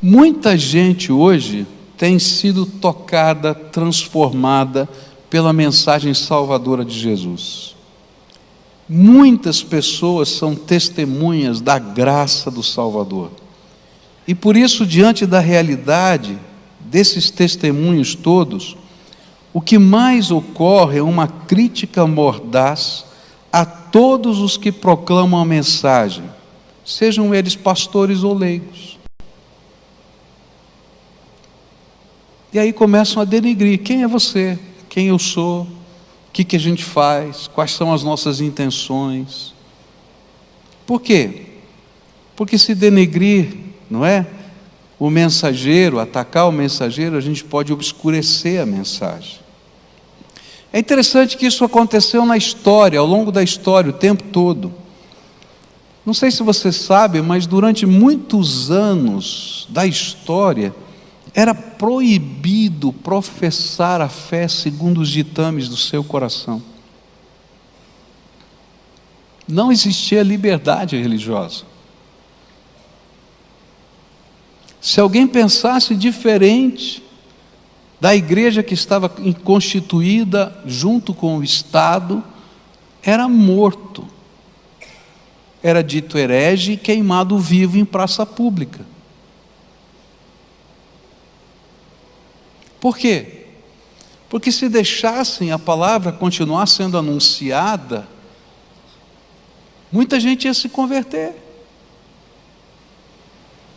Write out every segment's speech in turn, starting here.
Muita gente hoje tem sido tocada, transformada pela mensagem salvadora de Jesus. Muitas pessoas são testemunhas da graça do Salvador. E por isso, diante da realidade desses testemunhos todos, o que mais ocorre é uma crítica mordaz a todos os que proclamam a mensagem, sejam eles pastores ou leigos. E aí começam a denegrir: quem é você? Quem eu sou? O que a gente faz? Quais são as nossas intenções? Por quê? Porque se denegrir, não é? O mensageiro, atacar o mensageiro, a gente pode obscurecer a mensagem. É interessante que isso aconteceu na história, ao longo da história, o tempo todo. Não sei se você sabe, mas durante muitos anos da história, era proibido professar a fé segundo os ditames do seu coração. Não existia liberdade religiosa. Se alguém pensasse diferente da igreja que estava constituída junto com o Estado, era morto. Era dito herege e queimado vivo em praça pública. Por quê? Porque se deixassem a palavra continuar sendo anunciada, muita gente ia se converter.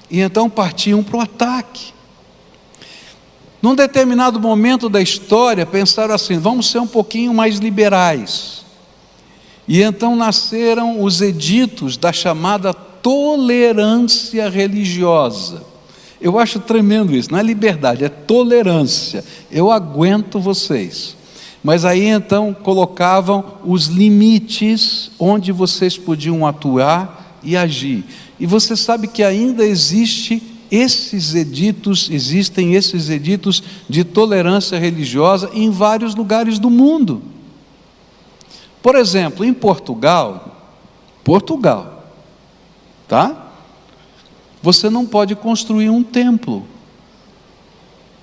E então partiam para o ataque. Num determinado momento da história, pensaram assim: vamos ser um pouquinho mais liberais. E então nasceram os editos da chamada tolerância religiosa. Eu acho tremendo isso, não é liberdade, é tolerância. Eu aguento vocês. Mas aí então colocavam os limites onde vocês podiam atuar e agir. E você sabe que ainda existem esses editos de tolerância religiosa em vários lugares do mundo. Por exemplo, em Portugal, tá? Você não pode construir um templo.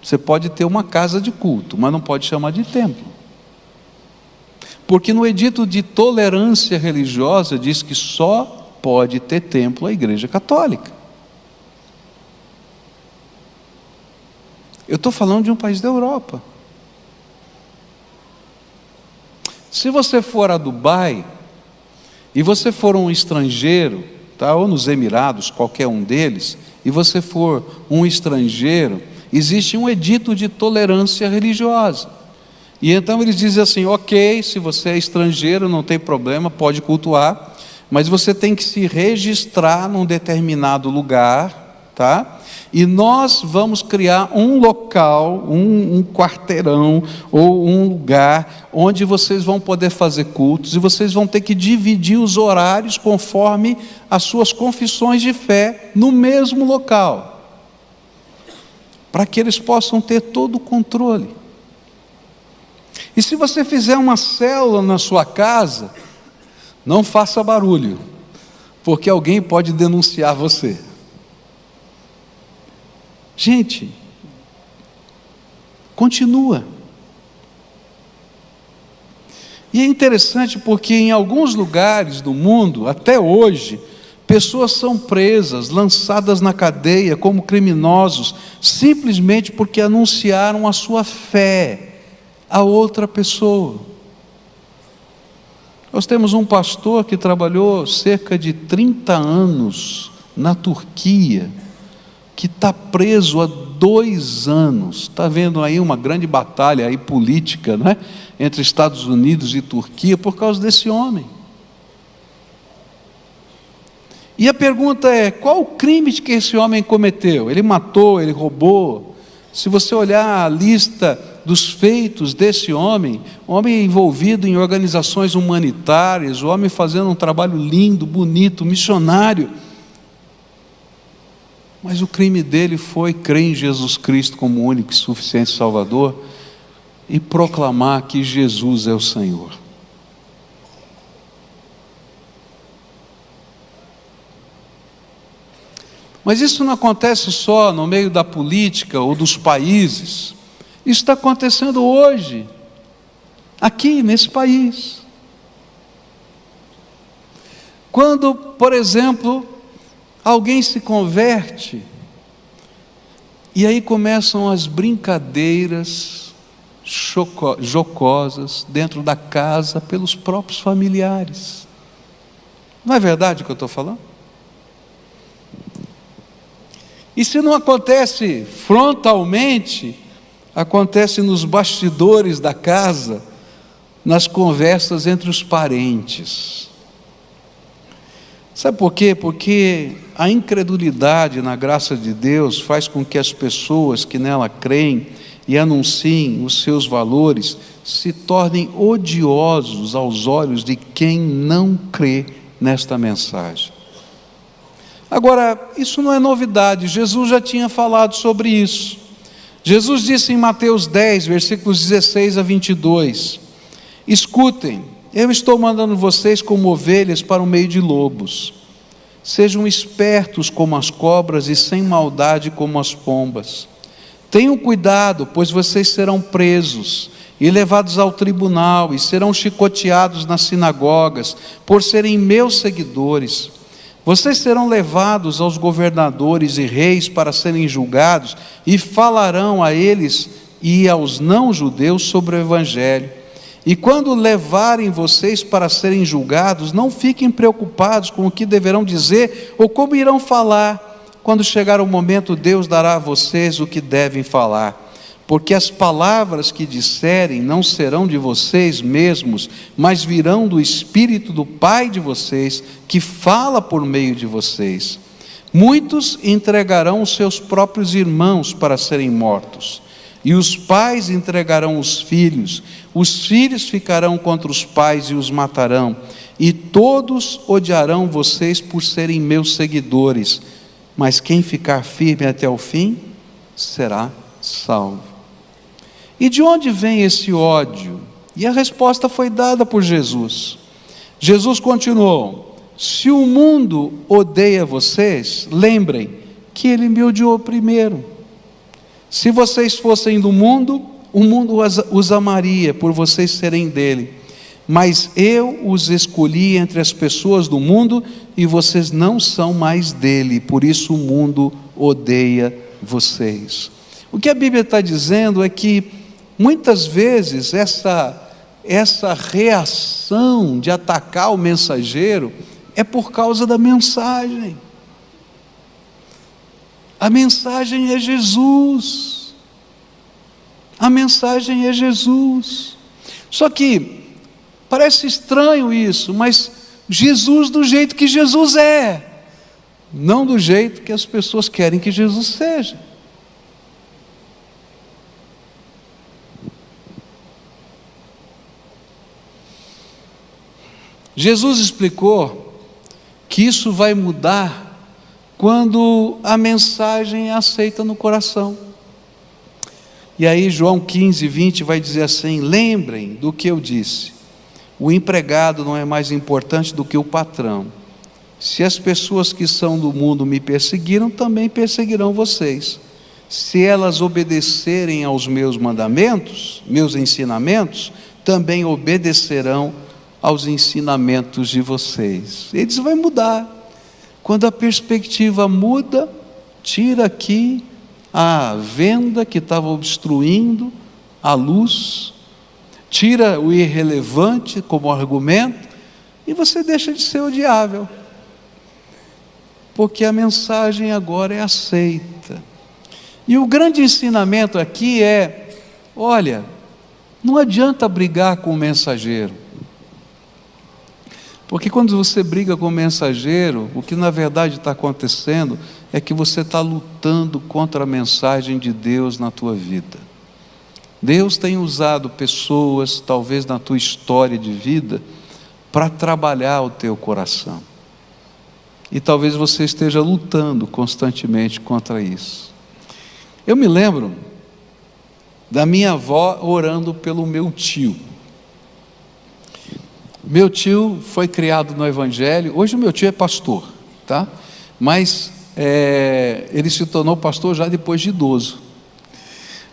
Você pode ter uma casa de culto, mas não pode chamar de templo. Porque no edito de tolerância religiosa diz que só pode ter templo a Igreja Católica. Eu estou falando de um país da Europa. Se você for a Dubai e você for um estrangeiro, tá, ou nos Emirados, qualquer um deles, e você for um estrangeiro, existe um edito de tolerância religiosa. E então eles dizem assim: ok, se você é estrangeiro, não tem problema, pode cultuar, mas você tem que se registrar num determinado lugar, tá? E nós vamos criar um local, um quarteirão, ou um lugar, onde vocês vão poder fazer cultos, e vocês vão ter que dividir os horários conforme as suas confissões de fé, no mesmo local, para que eles possam ter todo o controle. E se você fizer uma célula na sua casa, não faça barulho, porque alguém pode denunciar você. Gente, continua. E é interessante porque em alguns lugares do mundo, até hoje, pessoas são presas, lançadas na cadeia como criminosos, simplesmente porque anunciaram a sua fé a outra pessoa. Nós temos um pastor que trabalhou cerca de 30 anos na Turquia, que está preso há 2 anos. Está vendo aí uma grande batalha aí política, né, entre Estados Unidos e Turquia por causa desse homem. E a pergunta é: qual o crime que esse homem cometeu? Ele matou, ele roubou? Se você olhar a lista dos feitos desse homem envolvido em organizações humanitárias, o homem fazendo um trabalho lindo, bonito, missionário, mas o crime dele foi crer em Jesus Cristo como único e suficiente Salvador e proclamar que Jesus é o Senhor. Mas isso não acontece só no meio da política ou dos países. Isso está acontecendo hoje, aqui nesse país. Quando, por exemplo, alguém se converte, e aí começam as brincadeiras jocosas dentro da casa pelos próprios familiares. Não é verdade o que eu estou falando? E se não acontece frontalmente, acontece nos bastidores da casa, nas conversas entre os parentes. Sabe por quê? Porque a incredulidade na graça de Deus faz com que as pessoas que nela creem e anunciem os seus valores se tornem odiosos aos olhos de quem não crê nesta mensagem. Agora, isso não é novidade, Jesus já tinha falado sobre isso. Jesus disse em Mateus 10, versículos 16 a 22, escutem, eu estou mandando vocês como ovelhas para o meio de lobos. Sejam espertos como as cobras e sem maldade como as pombas. Tenham cuidado, pois vocês serão presos e levados ao tribunal e serão chicoteados nas sinagogas por serem meus seguidores. Vocês serão levados aos governadores e reis para serem julgados e falarão a eles e aos não-judeus sobre o Evangelho. E quando levarem vocês para serem julgados, não fiquem preocupados com o que deverão dizer ou como irão falar. Quando chegar o momento, Deus dará a vocês o que devem falar. Porque as palavras que disserem não serão de vocês mesmos, mas virão do Espírito do Pai de vocês, que fala por meio de vocês. Muitos entregarão os seus próprios irmãos para serem mortos. E os pais entregarão os filhos ficarão contra os pais e os matarão, e todos odiarão vocês por serem meus seguidores, mas quem ficar firme até o fim, será salvo. E de onde vem esse ódio? E a resposta foi dada por Jesus. Jesus continuou, se o mundo odeia vocês, lembrem que ele me odiou primeiro. Se vocês fossem do mundo, o mundo os amaria por vocês serem dele. Mas eu os escolhi entre as pessoas do mundo e vocês não são mais dele, por isso o mundo odeia vocês. O que a Bíblia está dizendo é que muitas vezes essa reação de atacar o mensageiro é por causa da mensagem. A mensagem é Jesus. A mensagem é Jesus. Só que parece estranho isso, mas Jesus do jeito que Jesus é, não do jeito que as pessoas querem que Jesus seja. Jesus explicou que isso vai mudar quando a mensagem é aceita no coração. E aí João 15, 20 vai dizer assim, lembrem do que eu disse, o empregado não é mais importante do que o patrão. Se as pessoas que são do mundo me perseguiram, também perseguirão vocês. Se elas obedecerem aos meus mandamentos, meus ensinamentos, também obedecerão aos ensinamentos de vocês. Eles vão mudar. Quando a perspectiva muda, tira aqui a venda que estava obstruindo a luz, tira o irrelevante como argumento, e você deixa de ser odiável, porque a mensagem agora é aceita. E o grande ensinamento aqui é, olha, não adianta brigar com o mensageiro, porque quando você briga com o mensageiro, o que na verdade está acontecendo é que você está lutando contra a mensagem de Deus na tua vida. Deus tem usado pessoas, talvez na tua história de vida, para trabalhar o teu coração. E talvez você esteja lutando constantemente contra isso. Eu me lembro da minha avó orando pelo meu tio. Meu tio foi criado no Evangelho, hoje o meu tio é pastor, tá? Mas ele se tornou pastor já depois de idoso.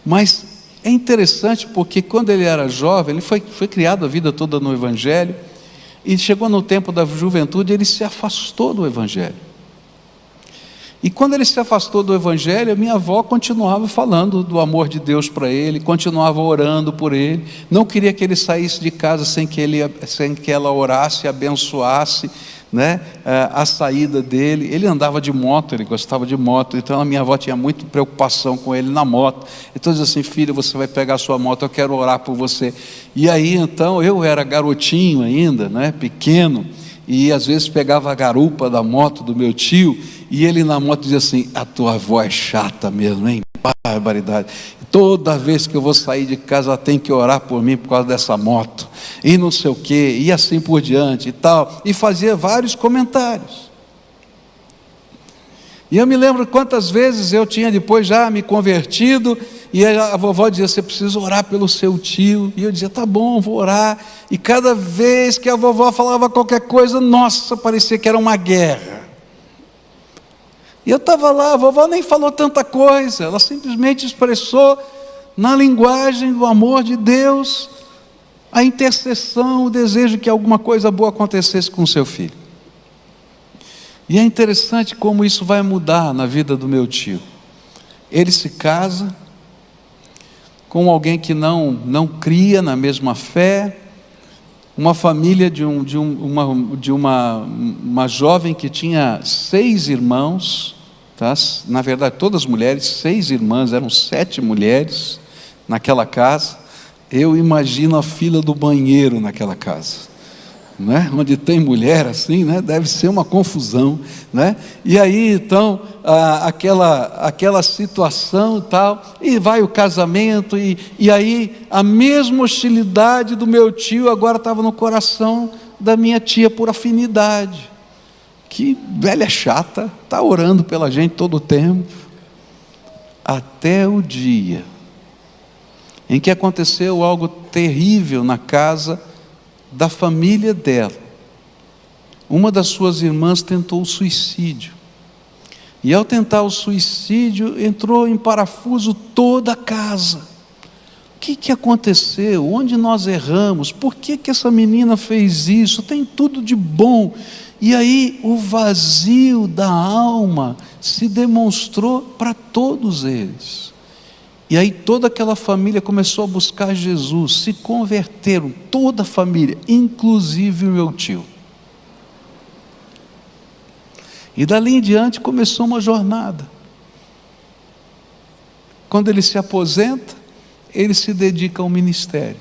Mas é interessante porque quando ele era jovem, ele foi criado a vida toda no Evangelho, e chegou no tempo da juventude, ele se afastou do Evangelho. E quando ele se afastou do Evangelho, a minha avó continuava falando do amor de Deus para ele, continuava orando por ele, não queria que ele saísse de casa sem que ela orasse, abençoasse, né, a saída dele. Ele andava de moto, ele gostava de moto, então a minha avó tinha muita preocupação com ele na moto. Então dizia assim: filha, você vai pegar a sua moto, eu quero orar por você. E aí então, eu era garotinho ainda, né, pequeno, e às vezes pegava a garupa da moto do meu tio, e ele na moto dizia assim: a tua avó é chata mesmo, hein? Barbaridade. Toda vez que eu vou sair de casa, ela tem que orar por mim por causa dessa moto, e não sei o que, e assim por diante e tal, e fazia vários comentários. E eu me lembro quantas vezes eu tinha depois já me convertido, e a vovó dizia: você precisa orar pelo seu tio, e eu dizia: tá bom, vou orar. E cada vez que a vovó falava qualquer coisa, nossa, parecia que era uma guerra. E eu estava lá, a vovó nem falou tanta coisa, ela simplesmente expressou na linguagem do amor de Deus a intercessão, o desejo que alguma coisa boa acontecesse com o seu filho. E é interessante como isso vai mudar na vida do meu tio. Ele se casa com alguém que não cria na mesma fé, uma família de uma jovem que tinha 6 irmãos, tá? Na verdade todas mulheres, 6 irmãs, eram 7 mulheres naquela casa. Eu imagino a fila do banheiro naquela casa, né? Onde tem mulher assim, né? Deve ser uma confusão, né? E aí então aquela situação e tal, e vai o casamento, e aí a mesma hostilidade do meu tio agora estava no coração da minha tia por afinidade. Que velha chata, está orando pela gente todo o tempo. Até o dia em que aconteceu algo terrível na casa da família dela. Uma das suas irmãs tentou o suicídio, e ao tentar o suicídio, entrou em parafuso toda a casa. O que aconteceu? Onde nós erramos? Por que essa menina fez isso? Tem tudo de bom. E aí o vazio da alma se demonstrou para todos eles. E aí toda aquela família começou a buscar Jesus, se converteram, toda a família, inclusive o meu tio. E dali em diante começou uma jornada. Quando ele se aposenta, ele se dedica ao ministério.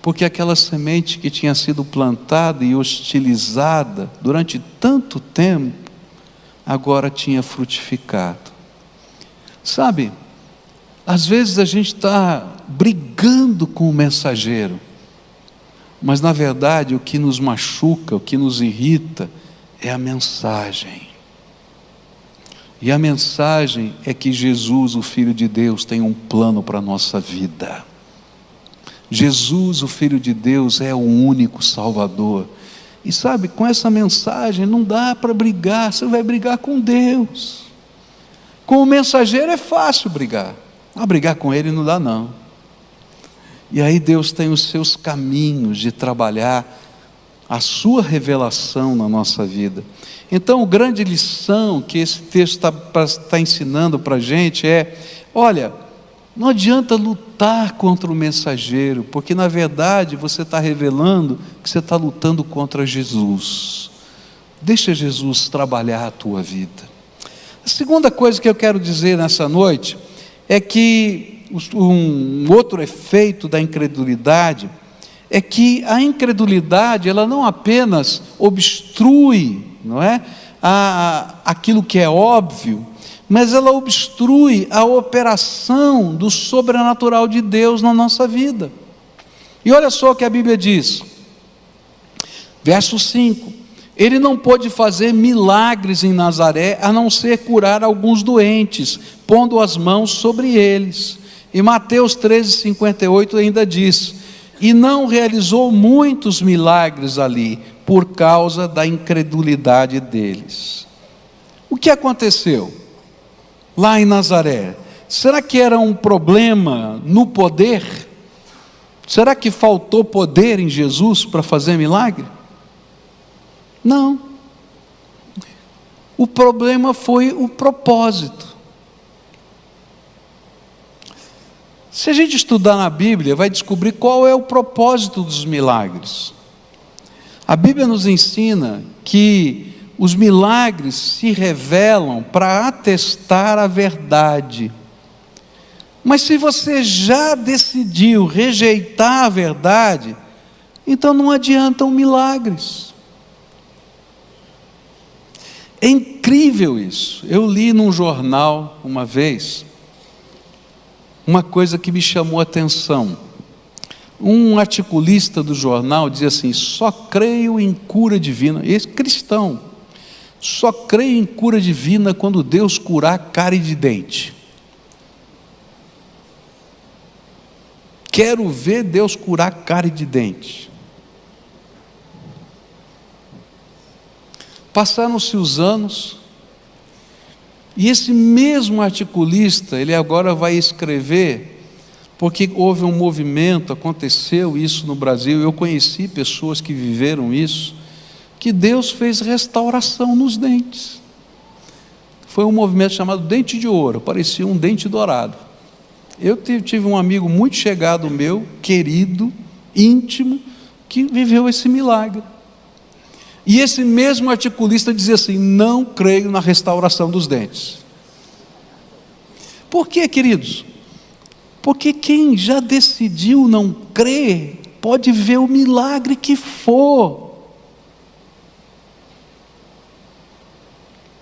Porque aquela semente que tinha sido plantada e hostilizada durante tanto tempo, agora tinha frutificado. Sabe, às vezes a gente está brigando com o mensageiro, mas na verdade o que nos machuca, o que nos irrita, é a mensagem. E a mensagem é que Jesus, o Filho de Deus, tem um plano para a nossa vida. Jesus, o Filho de Deus, é o único Salvador. E sabe, com essa mensagem não dá para brigar, você vai brigar com Deus. Com o mensageiro é fácil brigar, mas brigar com ele não dá não. E aí Deus tem os seus caminhos de trabalhar a sua revelação na nossa vida. Então, a grande lição que esse texto está ensinando para a gente é: olha, não adianta lutar contra o mensageiro, porque na verdade você está revelando que você está lutando contra Jesus. Deixa Jesus trabalhar a tua vida. A segunda coisa que eu quero dizer nessa noite é que um outro efeito da incredulidade é que a incredulidade, ela não apenas obstrui, não é, aquilo que é óbvio, mas ela obstrui a operação do sobrenatural de Deus na nossa vida. E olha só o que a Bíblia diz, verso 5: ele não pôde fazer milagres em Nazaré, a não ser curar alguns doentes, pondo as mãos sobre eles. E Mateus 13:58 ainda diz: e não realizou muitos milagres ali, por causa da incredulidade deles. O que aconteceu lá em Nazaré? Será que era um problema no poder? Será que faltou poder em Jesus para fazer milagre? Não. O problema foi o propósito. Se a gente estudar na Bíblia, vai descobrir qual é o propósito dos milagres. A Bíblia nos ensina que os milagres se revelam para atestar a verdade. Mas se você já decidiu rejeitar a verdade, então não adiantam milagres. É incrível isso. Eu li num jornal uma vez uma coisa que me chamou a atenção. Um articulista do jornal dizia assim: só creio em cura divina. Esse cristão, só creio em cura divina quando Deus curar cárie de dente. Quero ver Deus curar cárie de dente. Passaram-se os anos, e esse mesmo articulista, ele agora vai escrever, porque houve um movimento, aconteceu isso no Brasil, eu conheci pessoas que viveram isso, que Deus fez restauração nos dentes. Foi um movimento chamado Dente de Ouro, parecia um dente dourado. Eu tive um amigo muito chegado meu, querido, íntimo, que viveu esse milagre. E esse mesmo articulista dizia assim: não creio na restauração dos dentes. Por quê, queridos? Porque quem já decidiu não crer, pode ver o milagre que for.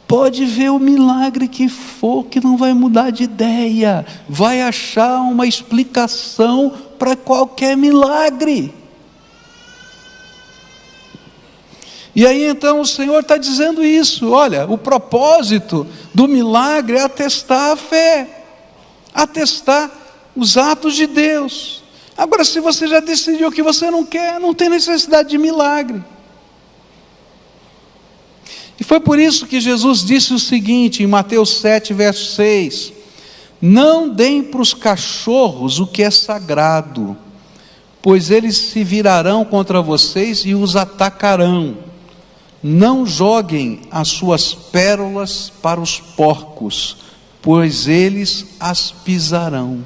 Pode ver o milagre que for, que não vai mudar de ideia. Vai achar uma explicação para qualquer milagre. E aí então o Senhor está dizendo isso: olha, o propósito do milagre é atestar a fé, atestar os atos de Deus. Agora, se você já decidiu que você não quer, não tem necessidade de milagre. E foi por isso que Jesus disse o seguinte, em Mateus 7, verso 6: não deem para os cachorros o que é sagrado, pois eles se virarão contra vocês e os atacarão. Não joguem as suas pérolas para os porcos, pois eles as pisarão.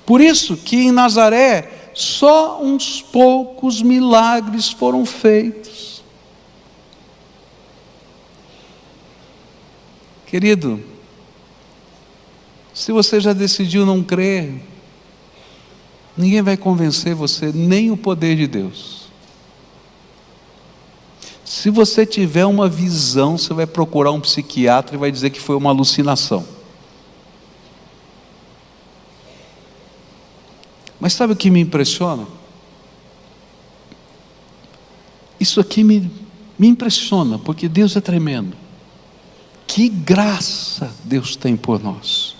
Por isso que em Nazaré só uns poucos milagres foram feitos. Querido, se você já decidiu não crer, ninguém vai convencer você, nem o poder de Deus. Se você tiver uma visão, você vai procurar um psiquiatra e vai dizer que foi uma alucinação. Mas sabe o que me impressiona? Isso aqui me impressiona, porque Deus é tremendo. Que graça Deus tem por nós.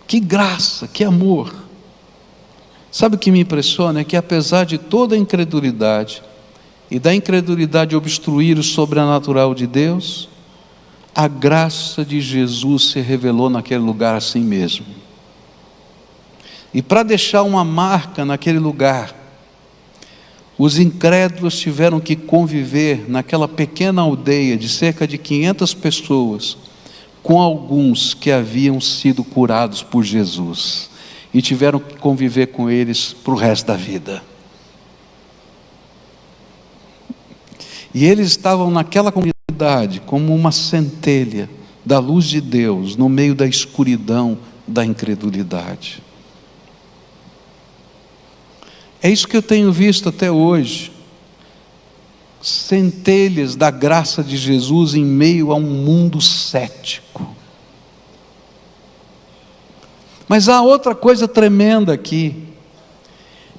Que graça, que amor. Sabe o que me impressiona? É que apesar de toda a incredulidade, e da incredulidade obstruir o sobrenatural de Deus, a graça de Jesus se revelou naquele lugar assim mesmo. E para deixar uma marca naquele lugar, os incrédulos tiveram que conviver naquela pequena aldeia de cerca de 500 pessoas, com alguns que haviam sido curados por Jesus, e tiveram que conviver com eles para o resto da vida. E eles estavam naquela comunidade como uma centelha da luz de Deus no meio da escuridão da incredulidade. É isso que eu tenho visto até hoje. Centelhas da graça de Jesus em meio a um mundo cético. Mas há outra coisa tremenda aqui.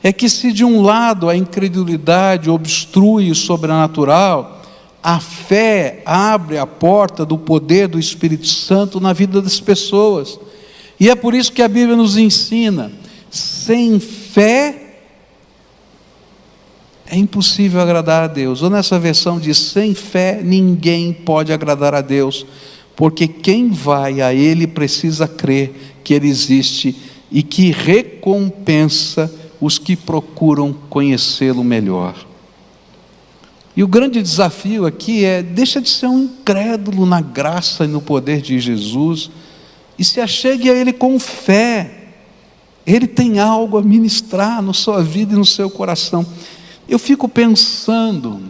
É que se de um lado a incredulidade obstrui o sobrenatural, a fé abre a porta do poder do Espírito Santo na vida das pessoas. E é por isso que a Bíblia nos ensina: sem fé é impossível agradar a Deus. Ou nessa versão diz: sem fé ninguém pode agradar a Deus, porque quem vai a Ele precisa crer que Ele existe e que recompensa os que procuram conhecê-lo melhor. E o grande desafio aqui é: deixa de ser um incrédulo na graça e no poder de Jesus e se achegue a Ele com fé. Ele tem algo a ministrar na sua vida e no seu coração. Eu fico pensando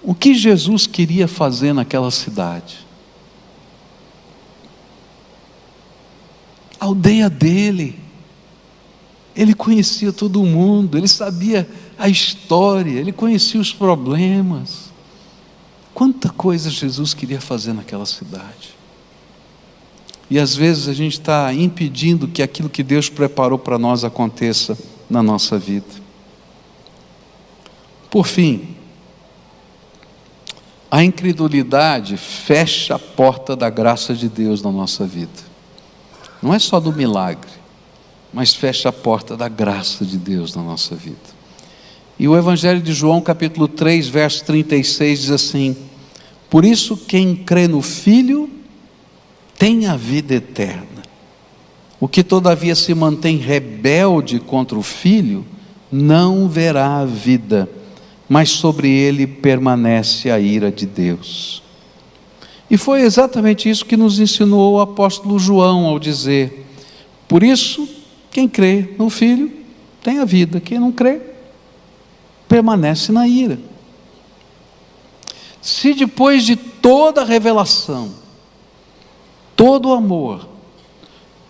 o que Jesus queria fazer naquela cidade. A aldeia dele, ele conhecia todo mundo, ele sabia a história, ele conhecia os problemas. Quanta coisa Jesus queria fazer naquela cidade. E às vezes a gente está impedindo que aquilo que Deus preparou para nós aconteça na nossa vida. Por fim, a incredulidade fecha a porta da graça de Deus na nossa vida. Não é só do milagre, mas fecha a porta da graça de Deus na nossa vida. E o Evangelho de João, capítulo 3, verso 36, diz assim: por isso quem crê no Filho tem a vida eterna. O que todavia se mantém rebelde contra o Filho, não verá a vida, mas sobre ele permanece a ira de Deus. E foi exatamente isso que nos ensinou o apóstolo João ao dizer: por isso, quem crê no Filho tem a vida, quem não crê, permanece na ira. Se depois de toda a revelação, todo o amor,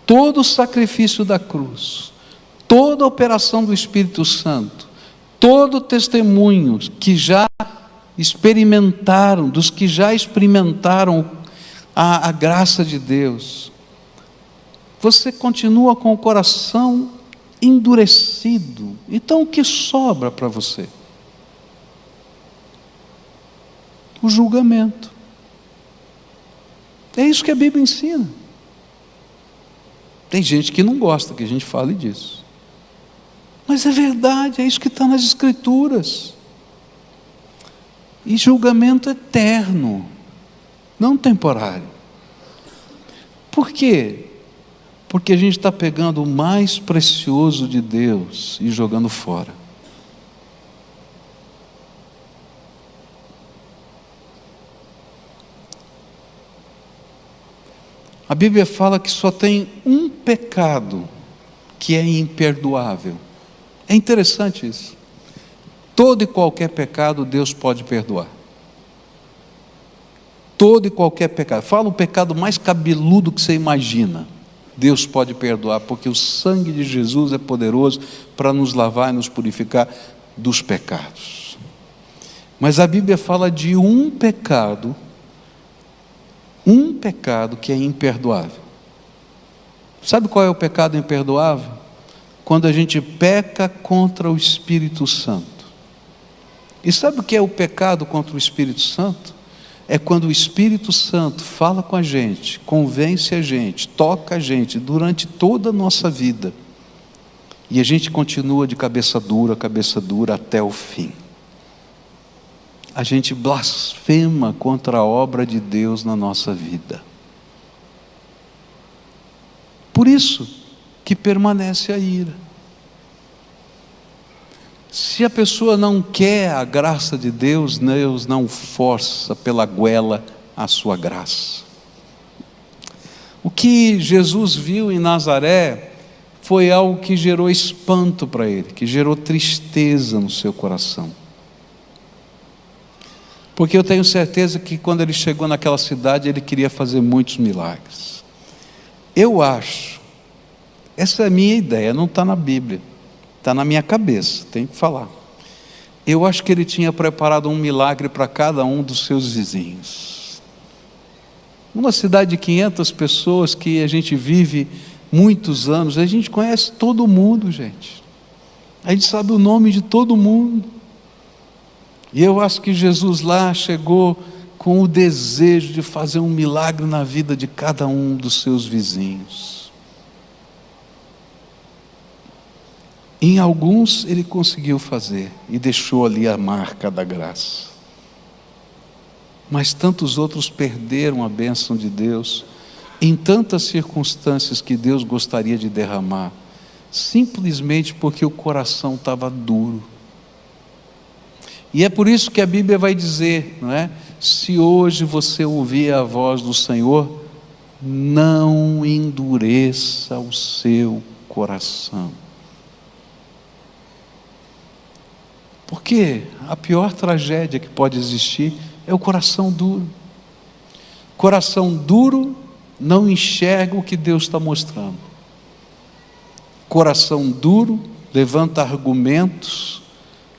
todo o sacrifício da cruz, toda a operação do Espírito Santo, todo o testemunho que já experimentaram, dos que já experimentaram a graça de Deus, você continua com o coração endurecido, então o que sobra para você? O julgamento. É isso que a Bíblia ensina. Tem gente que não gosta que a gente fale disso, mas é verdade, é isso que está nas Escrituras. E julgamento eterno, não temporário. Por quê? Porque a gente está pegando o mais precioso de Deus e jogando fora. A Bíblia fala que só tem um pecado que é imperdoável. É interessante isso. Todo e qualquer pecado Deus pode perdoar. Todo e qualquer pecado. Fala o pecado mais cabeludo que você imagina. Deus pode perdoar, porque o sangue de Jesus é poderoso para nos lavar e nos purificar dos pecados. Mas a Bíblia fala de um pecado que é imperdoável. Sabe qual é o pecado imperdoável? Quando a gente peca contra o Espírito Santo. E sabe o que é o pecado contra o Espírito Santo? É quando o Espírito Santo fala com a gente, convence a gente, toca a gente durante toda a nossa vida, e a gente continua de cabeça dura até o fim. A gente blasfema contra a obra de Deus na nossa vida. Por isso que permanece a ira. Se a pessoa não quer a graça de Deus, Deus não força pela goela a sua graça. O que Jesus viu em Nazaré foi algo que gerou espanto para ele, que gerou tristeza no seu coração. Porque eu tenho certeza que quando ele chegou naquela cidade, ele queria fazer muitos milagres. Eu acho, essa é a minha ideia, não está na Bíblia, está na minha cabeça, tenho que falar. Eu acho que ele tinha preparado um milagre para cada um dos seus vizinhos. Uma cidade de 500 pessoas que a gente vive muitos anos, a gente conhece todo mundo, gente. A gente sabe o nome de todo mundo. E eu acho que Jesus lá chegou com o desejo de fazer um milagre na vida de cada um dos seus vizinhos. Em alguns ele conseguiu fazer e deixou ali a marca da graça. Mas tantos outros perderam a bênção de Deus em tantas circunstâncias que Deus gostaria de derramar, simplesmente porque o coração estava duro. E é por isso que a Bíblia vai dizer, não é? Se hoje você ouvir a voz do Senhor, não endureça o seu coração. Porque a pior tragédia que pode existir é o coração duro. Coração duro não enxerga o que Deus está mostrando. Coração duro levanta argumentos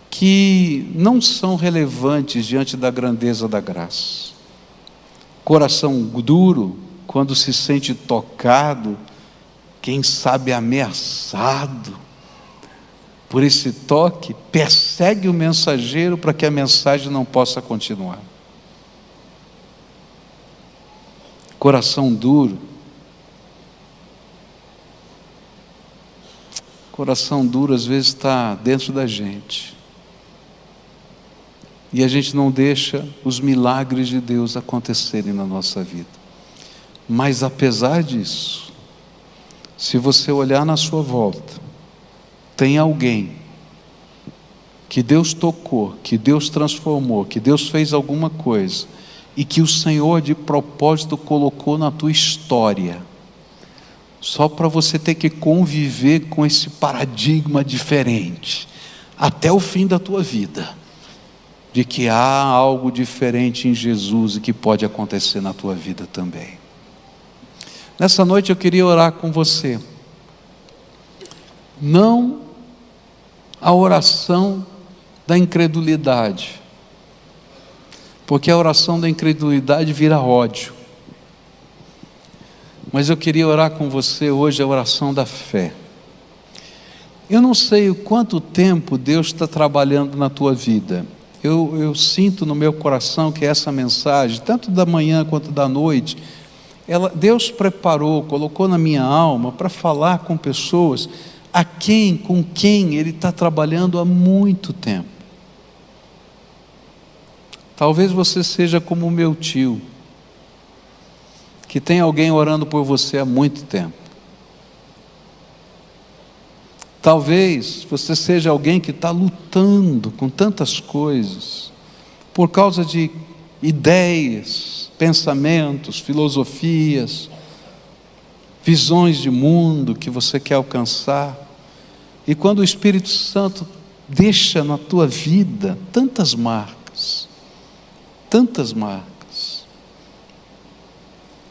que não são relevantes diante da grandeza da graça. Coração duro, quando se sente tocado, quem sabe ameaçado por esse toque, persegue o mensageiro para que a mensagem não possa continuar. Coração duro às vezes está dentro da gente, e a gente não deixa os milagres de Deus acontecerem na nossa vida. Mas apesar disso, se você olhar na sua volta, tem alguém que Deus tocou, que Deus transformou, que Deus fez alguma coisa, e que o Senhor de propósito colocou na tua história, só para você ter que conviver com esse paradigma diferente, até o fim da tua vida, de que há algo diferente em Jesus e que pode acontecer na tua vida também. Nessa noite eu queria orar com você, não a oração da incredulidade, porque a oração da incredulidade vira ódio, mas eu queria orar com você hoje a oração da fé. Eu não sei o quanto tempo Deus está trabalhando na tua vida. Eu sinto no meu coração que essa mensagem, tanto da manhã quanto da noite, Deus preparou, colocou na minha alma para falar com pessoas com quem Ele está trabalhando há muito tempo. Talvez você seja como o meu tio, que tem alguém orando por você há muito tempo. Talvez você seja alguém que está lutando com tantas coisas, por causa de ideias, pensamentos, filosofias, visões de mundo que você quer alcançar. E quando o Espírito Santo deixa na tua vida tantas marcas,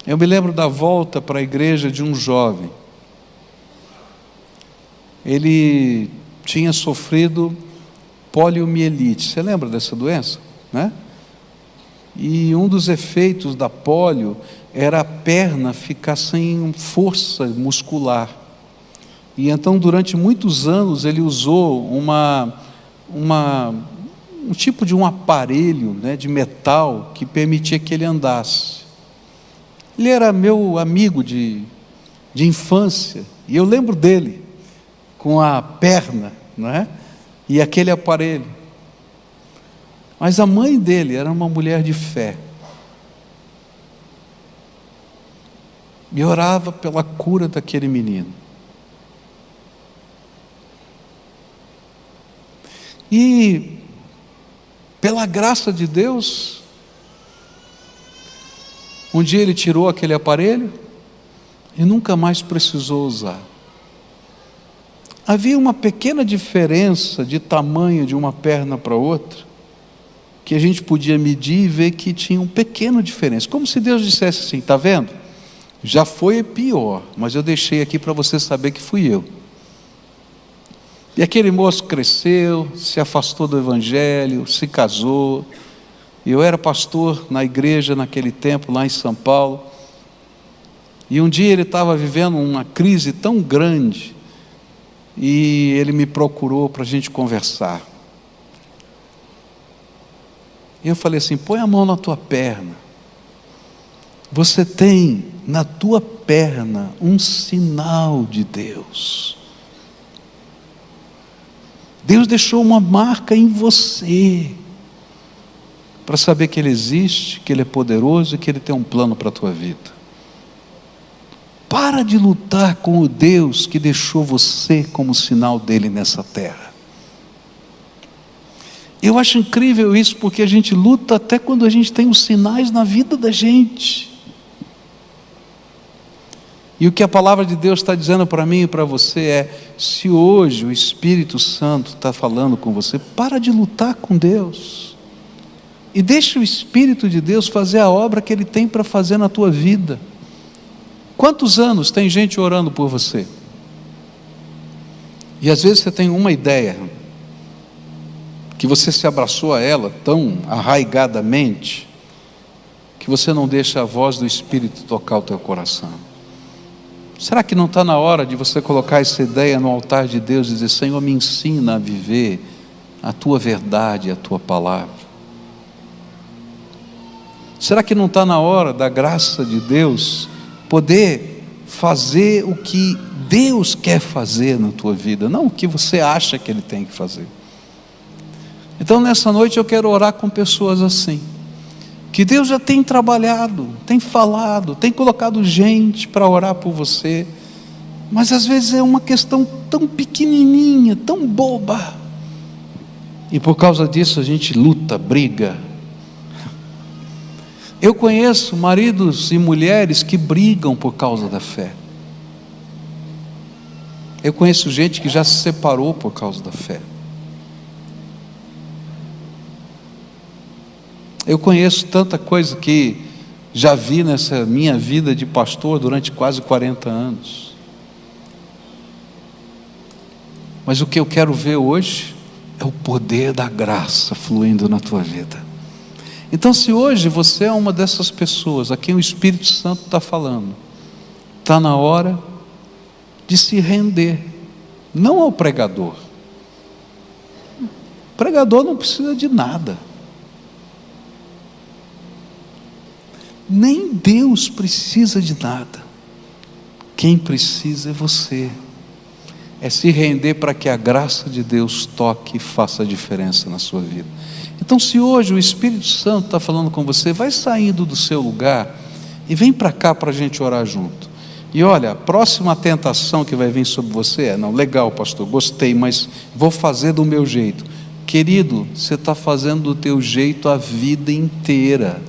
eu me lembro da volta para a igreja de um jovem. Ele tinha sofrido poliomielite. Você lembra dessa doença, né? E um dos efeitos da polio era a perna ficar sem força muscular. E então durante muitos anos ele usou um tipo de um aparelho, né, de metal que permitia que ele andasse. Ele era meu amigo de infância, e eu lembro dele com a perna, não é? E aquele aparelho. Mas a mãe dele era uma mulher de fé, e orava pela cura daquele menino. E pela graça de Deus, um dia ele tirou aquele aparelho e nunca mais precisou usar. Havia uma pequena diferença de tamanho de uma perna para outra, que a gente podia medir e ver que tinha uma pequena diferença, como se Deus dissesse assim: está vendo? Já foi pior, mas eu deixei aqui para você saber que fui eu. E aquele moço cresceu, se afastou do Evangelho, se casou. Eu era pastor na igreja naquele tempo, lá em São Paulo. E um dia ele estava vivendo uma crise tão grande, e ele me procurou para a gente conversar. E eu falei assim: põe a mão na tua perna. Você tem na tua perna um sinal de Deus. Deus deixou uma marca em você, para saber que Ele existe, que Ele é poderoso e que Ele tem um plano para a tua vida. Para de lutar com o Deus que deixou você como sinal dele nessa terra. Eu acho incrível isso, porque a gente luta até quando a gente tem os sinais na vida da gente. E o que a palavra de Deus está dizendo para mim e para você é: se hoje o Espírito Santo está falando com você, para de lutar com Deus. E deixa o Espírito de Deus fazer a obra que Ele tem para fazer na tua vida. Quantos anos tem gente orando por você? E às vezes você tem uma ideia, que você se abraçou a ela tão arraigadamente, que você não deixa a voz do Espírito tocar o teu coração. Será que não está na hora de você colocar essa ideia no altar de Deus e dizer: Senhor, me ensina a viver a tua verdade, a tua palavra? Será que não está na hora da graça de Deus poder fazer o que Deus quer fazer na tua vida, não o que você acha que Ele tem que fazer? Então nessa noite eu quero orar com pessoas assim, que Deus já tem trabalhado, tem falado, tem colocado gente para orar por você, mas às vezes é uma questão tão pequenininha, tão boba, e por causa disso a gente luta, briga. Eu conheço maridos e mulheres que brigam por causa da fé. Eu conheço gente que já se separou por causa da fé. Eu conheço tanta coisa que já vi nessa minha vida de pastor durante quase 40 anos. Mas o que eu quero ver hoje é o poder da graça fluindo na tua vida. Então, se hoje você é uma dessas pessoas a quem o Espírito Santo está falando, está na hora de se render, não ao pregador. O pregador não precisa de nada, nem Deus precisa de nada. Quem precisa é você, é se render para que a graça de Deus toque e faça a diferença na sua vida. Então, se hoje o Espírito Santo está falando com você, vai saindo do seu lugar e vem para cá para a gente orar junto. E olha, a próxima tentação que vai vir sobre você é: não, legal pastor, gostei, mas vou fazer do meu jeito. Querido, você está fazendo do teu jeito a vida inteira.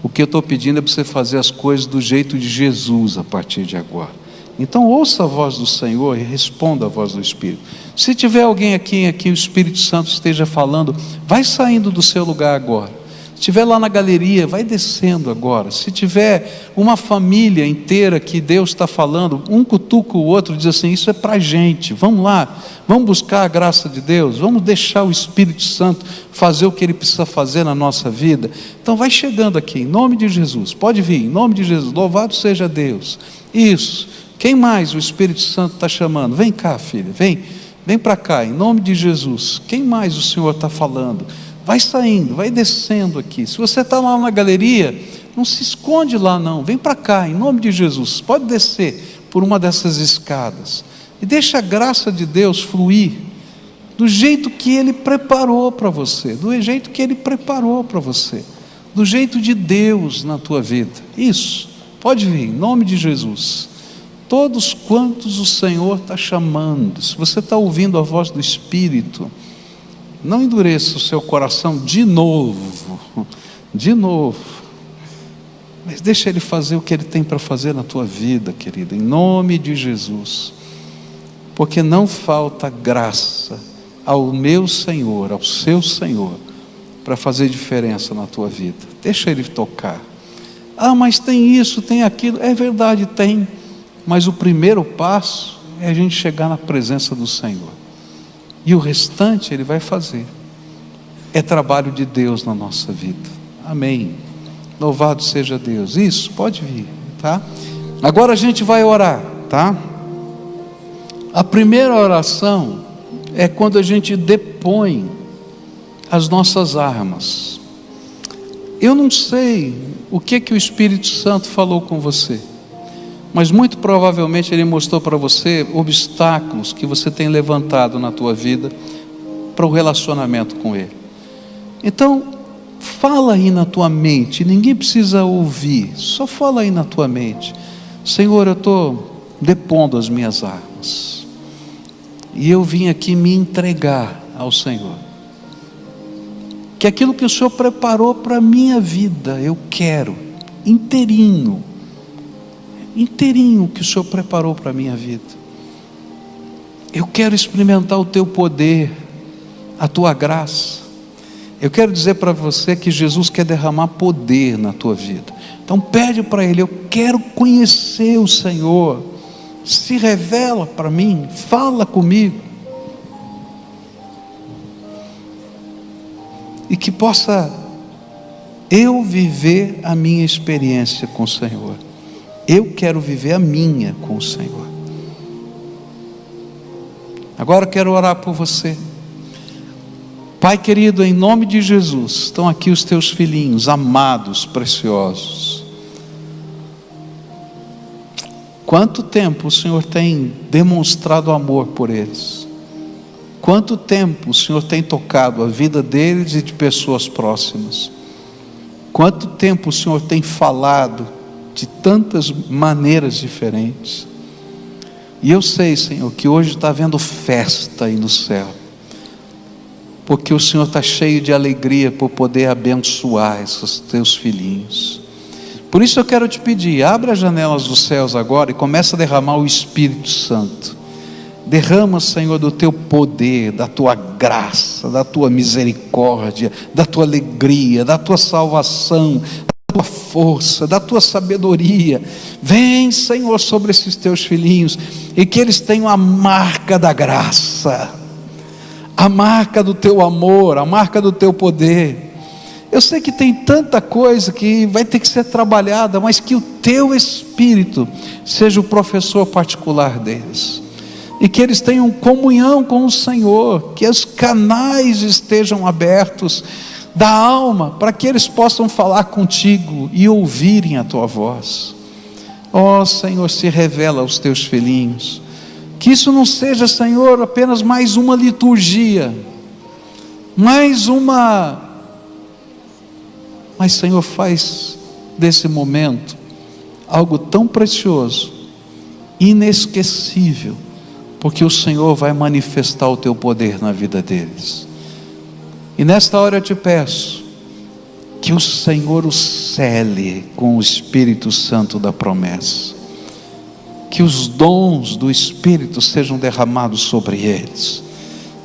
O que eu estou pedindo é para você fazer as coisas do jeito de Jesus a partir de agora. Então ouça a voz do Senhor e responda a voz do Espírito. Se tiver alguém aqui o Espírito Santo esteja falando, vai saindo do seu lugar agora. Se estiver lá na galeria, vai descendo agora. Se tiver uma família inteira que Deus está falando, um cutuca o outro, diz assim: isso é para a gente, vamos lá, vamos buscar a graça de Deus, vamos deixar o Espírito Santo fazer o que Ele precisa fazer na nossa vida. Então vai chegando aqui, em nome de Jesus, pode vir, em nome de Jesus, louvado seja Deus. Isso. Quem mais o Espírito Santo está chamando? Vem cá, filha, vem para cá, em nome de Jesus. Quem mais o Senhor está falando? Vai saindo, vai descendo aqui. Se você está lá na galeria, não se esconde lá não, vem para cá, em nome de Jesus. Pode descer por uma dessas escadas e deixa a graça de Deus fluir do jeito que Ele preparou para você, do jeito que Ele preparou para você, do jeito de Deus na tua vida. Isso, pode vir, em nome de Jesus. Todos quantos o Senhor está chamando, se você está ouvindo a voz do Espírito, não endureça o seu coração de novo, mas deixa Ele fazer o que Ele tem para fazer na tua vida, querida, em nome de Jesus, porque não falta graça ao meu Senhor, ao seu Senhor, para fazer diferença na tua vida. Deixa Ele tocar. Ah, mas tem isso, tem aquilo. É verdade, tem. Mas o primeiro passo é a gente chegar na presença do Senhor. E o restante Ele vai fazer. É trabalho de Deus na nossa vida. Amém. Louvado seja Deus. Isso, pode vir, tá? Agora a gente vai orar, tá? A primeira oração é quando a gente depõe as nossas armas. Eu não sei o que o Espírito Santo falou com você, mas muito provavelmente Ele mostrou para você obstáculos que você tem levantado na tua vida para o relacionamento com Ele. Então, fala aí na tua mente, ninguém precisa ouvir, só fala aí na tua mente: Senhor, eu estou depondo as minhas armas, e eu vim aqui me entregar ao Senhor, que aquilo que o Senhor preparou para a minha vida, eu quero, inteirinho que o Senhor preparou para a minha vida. Eu quero experimentar o Teu poder, a Tua graça. Eu quero dizer para você que Jesus quer derramar poder na tua vida. Então pede para Ele: eu quero conhecer o Senhor, se revela para mim, fala comigo, e que possa eu viver a minha experiência com o Senhor. Eu quero viver a minha com o Senhor. Agora eu quero orar por você. Pai querido, em nome de Jesus, estão aqui os teus filhinhos, amados, preciosos. Quanto tempo o Senhor tem demonstrado amor por eles? Quanto tempo o Senhor tem tocado a vida deles e de pessoas próximas? Quanto tempo o Senhor tem falado de tantas maneiras diferentes? E eu sei, Senhor, que hoje está havendo festa aí no céu, porque o Senhor está cheio de alegria por poder abençoar esses teus filhinhos. Por isso eu quero te pedir: abre as janelas dos céus agora e começa a derramar o Espírito Santo. Derrama, Senhor, do teu poder, da tua graça, da tua misericórdia, da tua alegria, da tua salvação, da tua força, da tua sabedoria. Vem, Senhor, sobre esses teus filhinhos, e que eles tenham a marca da graça, a marca do teu amor, a marca do teu poder. Eu sei que tem tanta coisa que vai ter que ser trabalhada, mas que o teu Espírito seja o professor particular deles, e que eles tenham comunhão com o Senhor, que os canais estejam abertos da alma, para que eles possam falar contigo e ouvirem a tua voz. Ó Senhor, se revela aos teus filhinhos, que isso não seja, Senhor, apenas mais uma liturgia, mas Senhor, faz desse momento algo tão precioso, inesquecível, porque o Senhor vai manifestar o teu poder na vida deles. E nesta hora eu te peço que o Senhor os cele com o Espírito Santo da promessa, que os dons do Espírito sejam derramados sobre eles,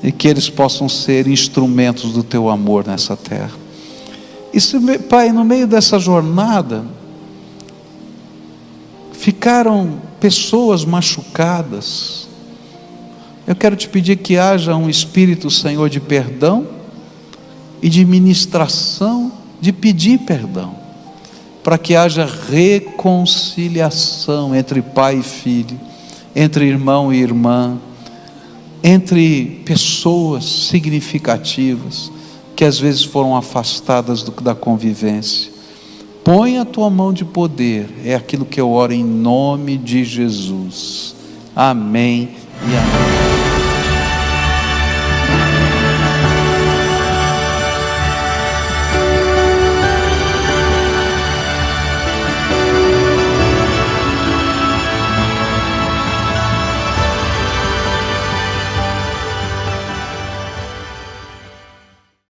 e que eles possam ser instrumentos do teu amor nessa terra. E se, Pai, no meio dessa jornada ficaram pessoas machucadas, eu quero te pedir que haja um espírito, Senhor, de perdão e de ministração, de pedir perdão, para que haja reconciliação entre pai e filho, entre irmão e irmã, entre pessoas significativas que às vezes foram afastadas da convivência. Põe a tua mão de poder, é aquilo que eu oro em nome de Jesus. Amém e amém.